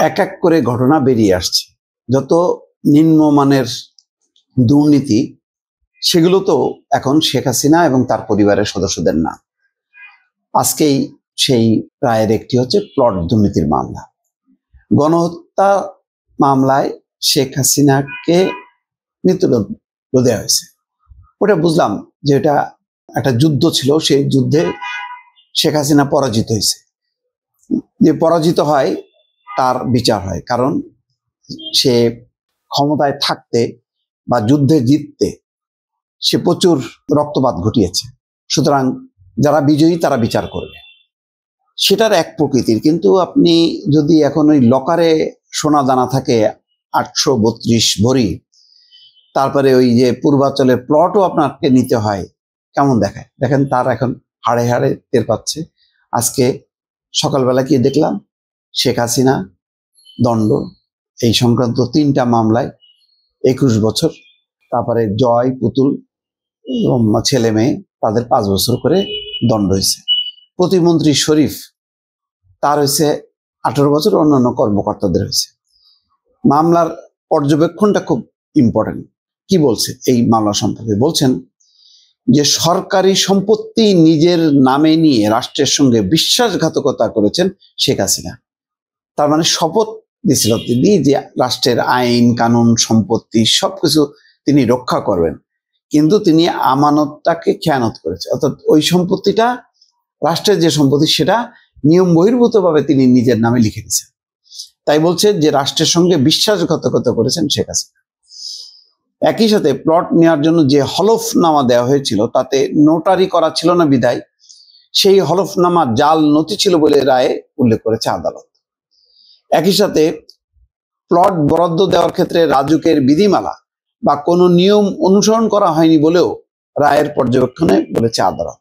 এক এক করে ঘটনা বেরিয়ে আসছে। যত নিম্নমানের দুর্নীতি, সেগুলো তো এখন শেখ হাসিনা এবং তার পরিবারের সদস্যদের না। আজকেই সেই রায়ের একটি হচ্ছে প্লট দুর্নীতির মামলা। গণহত্যা মামলায় শেখ হাসিনাকে মৃত্যুদণ্ড দেওয়া হয়েছে। ওটা বুঝলাম যে এটা একটা যুদ্ধ ছিল, সেই যুদ্ধে শেখ হাসিনা পরাজিত হয়েছে। যে পরাজিত হয় তার বিচার হয়, কারণ সে ক্ষমতায় থাকতে বা যুদ্ধে জিততে সে প্রচুর রক্তপাত ঘটিয়েছে। সুতরাং যারা বিজয়ী তারা বিচার করবে, সেটার এক প্রকৃতির। কিন্তু আপনি যদি এখন ওই লকারে সোনা দানা থাকে 832 ভরি, তারপরে ওই যে পূর্বাঞ্চলের প্লটও আপনাকে নিতে হয়, কেমন দেখায় দেখেন। তার এখন হাড়ে হাড়ে টের পাচ্ছে। আজকে সকালবেলা গিয়ে দেখলাম শেখ হাসিনা দণ্ড এই সংক্রান্ত 3টা মামলায় 21 বছর, তারপরে জয়, পুতুল এবং ছেলে মেয়ে তাদের 5 বছর করে দণ্ড হয়েছে। প্রতিমন্ত্রী শরীফ তার হয়েছে 18 বছর, অন্যান্য কর্মকর্তাদের হয়েছে। মামলার পর্যবেক্ষণটা খুব ইম্পর্টেন্ট। কি বলছে এই মামলা সম্পর্কে? বলছেন যে সরকারি সম্পত্তি নিজের নামে নিয়ে রাষ্ট্রের সঙ্গে বিশ্বাসঘাতকতা করেছেন শেখ হাসিনা। তার মানে শপথ দিয়েছিল তিনি যে রাষ্ট্রের আইন কানুন সম্পত্তি সবকিছু তিনি রক্ষা করবেন, কিন্তু তিনি আমানতটাকে খেয়ানত করেছে। অর্থাৎ ওই সম্পত্তিটা, রাষ্ট্রের যে সম্পত্তি, সেটা নিয়ম বহির্ভূতভাবে তিনি নিজের নামে লিখে দিয়েছেন। তাই বলছে যে রাষ্ট্রের সঙ্গে বিশ্বাসঘাতকতা করেছেন শেখ হাসিনা। একই সাথে প্লট নেওয়ার জন্য যে হলফনামা দেওয়া হয়েছিল তাতে নোটারি করা ছিল না বিধায় সেই হলফনামা জাল নথি ছিল বলে রায়ে উল্লেখ করেছে আদালত। একই সাথে প্লট বরাদ্দ দেওয়ার ক্ষেত্রে রাজুকের বিধিমালা বা কোনো নিয়ম অনুসরণ করা হয়নি বলেও রায়ের পর্যবেক্ষণে বলেছে আদালত।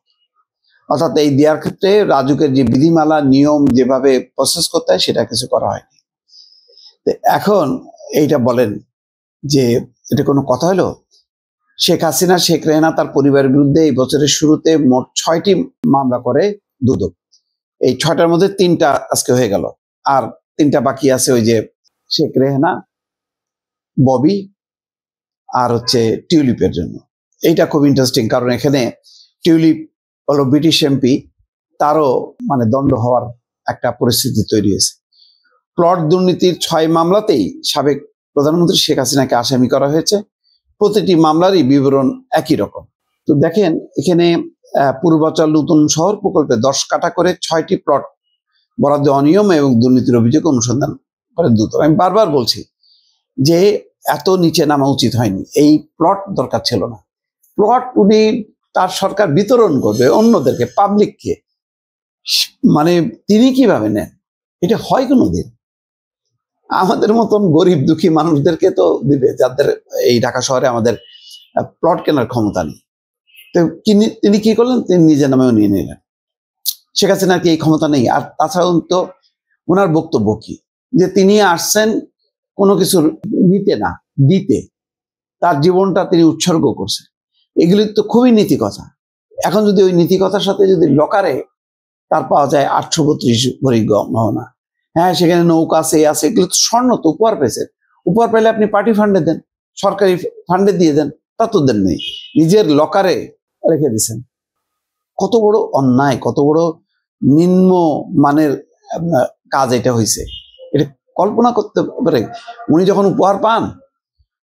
অর্থাৎ এই দেওয়ার ক্ষেত্রে রাজুকের যে বিধিমালা, নিয়ম যেভাবে প্রসেস করতে হয় সেটা কিছু করা হয়নি। এখন এইটা বলেন যে এটা কোনো কথা হলো? শেখ হাসিনা, শেখ রেহানা তার পরিবারের বিরুদ্ধে এই বছরের শুরুতে মোট 6টি মামলা করে দুদক। এই 6টার মধ্যে 3টা আজকে হয়ে গেল, আর 3টা বাকি আছে। ওই যে শেখ রেহানা, ববি আর হচ্ছে টিউলিপের জন্য। এইটা খুব ইন্টারেস্টিং, কারণ এখানে টিউলিপ হলো ব্রিটিশ এমপি, তারও মানে দণ্ড হওয়ার একটা পরিস্থিতি তৈরি হয়েছে। প্লট দুর্নীতির 6 মামলাতেই সাবেক প্রধানমন্ত্রী শেখ হাসিনাকে আসামি করা হয়েছে। প্রতিটি মামলারই বিবরণ একই রকম। তো দেখেন এখানে পূর্বাঞ্চল নতুন শহর প্রকল্পে 10 কাঠা করে 6টি প্লট বরাদ্দ অনিয়ম এবং দুর্নীতির অভিযোগ অনুসন্ধান করে দুদক। আমি বারবার বলছি যে এত নিচে নামা উচিত হয়নি, এই প্লট দরকার ছিল না। প্লট উনি তার সরকার বিতরণ করবে অন্যদেরকে, পাবলিককে, মানে তিনি কিভাবে নেন? এটা হয় কোনোদিন? আমাদের মতন গরিব দুঃখী মানুষদেরকে তো দিবে, যাদের এই ঢাকা শহরে আমাদের প্লট কেনার ক্ষমতা নেই। তো তিনি কি করলেন? তিনি নিজের নামেও নিয়ে নিলেন। শেখ হাসিনার কি এই ক্ষমতা নেই? আর তাছাড়াও তো ওনার বক্তব্য কি, যে তিনি আসছেন কোনো কিছু নিতে না, দিতে, তার জীবনটা তিনি উৎসর্গ করছেন। এগুলি তো খুবই নীতি কথা। এখন যদি ওই নীতি কথার সাথে যদি লকারে তার পাওয়া যায় 832 ভরি গহনা, হ্যাঁ সেখানে নৌকা আছে, এগুলো তো স্বর্ণ, তো উপহার পেয়েছেন। উপহার পেলে আপনি পার্টি ফান্ডে দেন, সরকারি ফান্ডে দিয়ে দেন, তা তো দেন নেই, নিজের লকারে রেখে দিয়েছেন। কত বড় অন্যায়, কত বড় নিম্ন মানের কাজ এটা হয়েছে, এটা কল্পনা করতে পারে? উনি যখন উপহার পান,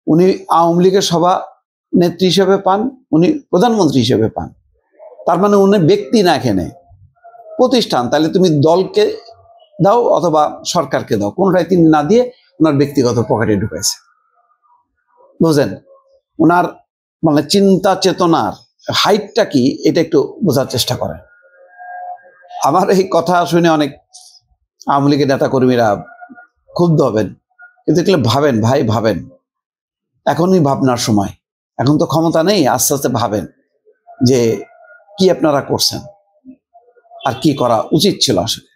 উনি আওয়ামী লীগের সভা নেত্রী হিসেবে পান, উনি প্রধানমন্ত্রী হিসেবে পান। তার মানে উনি ব্যক্তি না, এখানে প্রতিষ্ঠান। তাহলে তুমি দলকে দাও অথবা সরকারকে দাও, কোনটাই তিনি না দিয়ে ওনার ব্যক্তিগত পকেটে ঢুকাইছে। বুঝেন ওনার মানে চিন্তা চেতনার হাইটটা কি, এটা একটু বোঝার চেষ্টা করেন। আমার এই কথা শুনে অনেক আওয়ামী লীগের নেতা কর্মীরা ক্ষুব্ধ হবেন, কিন্তু এগুলো ভাবেন ভাই, ভাবেন, এখনই ভাবনার সময়। এখন তো ক্ষমতা নেই, আস্তে আস্তে ভাবেন যে কি আপনারা করছেন আর কি করা উচিত ছিল আসলে।